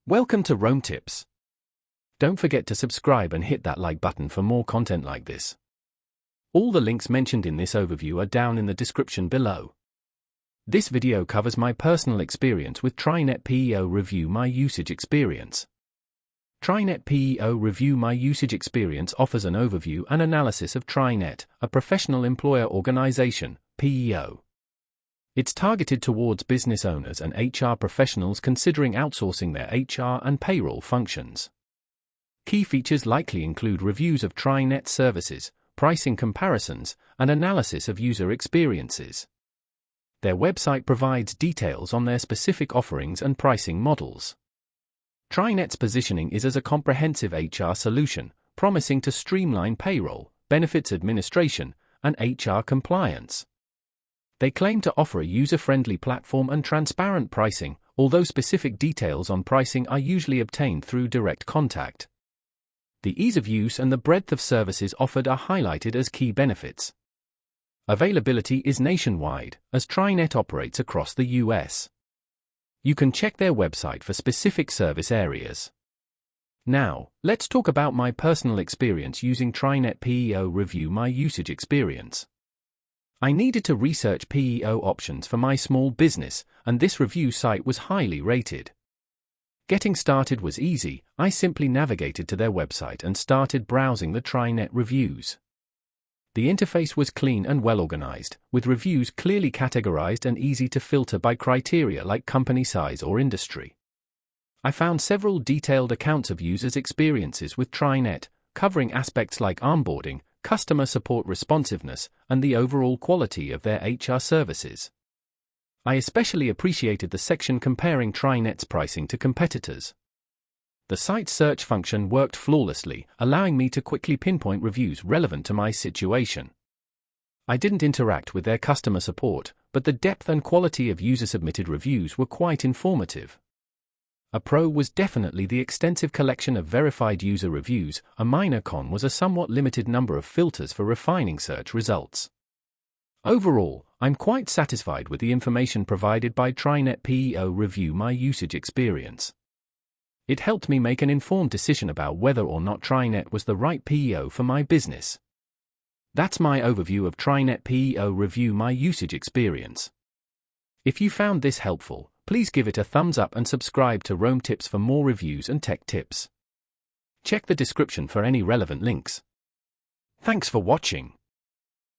Welcome to Rome Tips. Don't forget to subscribe and hit that like button for more content like this. All the links mentioned in this overview are down in the description below. This video covers my personal experience with TriNet PEO Review My Usage Experience. TriNet PEO Review My Usage Experience offers an overview and analysis of TriNet, a professional employer organization, PEO. It's targeted towards business owners and HR professionals considering outsourcing their HR and payroll functions. Key features likely include reviews of TriNet services, pricing comparisons, and analysis of user experiences. Their website provides details on their specific offerings and pricing models. TriNet's positioning is as a comprehensive HR solution, promising to streamline payroll, benefits administration, and HR compliance. They claim to offer a user-friendly platform and transparent pricing, although specific details on pricing are usually obtained through direct contact. The ease of use and the breadth of services offered are highlighted as key benefits. Availability is nationwide, as TriNet operates across the US. You can check their website for specific service areas. Now, let's talk about my personal experience using TriNet PEO Review My Usage Experience. I needed to research PEO options for my small business, and this review site was highly rated. Getting started was easy. I simply navigated to their website and started browsing the TriNet reviews. The interface was clean and well organized, with reviews clearly categorized and easy to filter by criteria like company size or industry. I found several detailed accounts of users' experiences with TriNet, covering aspects like onboarding, customer support responsiveness, and the overall quality of their HR services. I especially appreciated the section comparing TriNet's pricing to competitors. The site's search function worked flawlessly, allowing me to quickly pinpoint reviews relevant to my situation. I didn't interact with their customer support, but the depth and quality of user-submitted reviews were quite informative. A pro was definitely the extensive collection of verified user reviews. A minor con was a somewhat limited number of filters for refining search results. Overall, I'm quite satisfied with the information provided by TriNet PEO Review My Usage Experience. It helped me make an informed decision about whether or not TriNet was the right PEO for my business. That's my overview of TriNet PEO Review My Usage Experience. If you found this helpful, please give it a thumbs up and subscribe to Rome Tips for more reviews and tech tips. Check the description for any relevant links. Thanks for watching.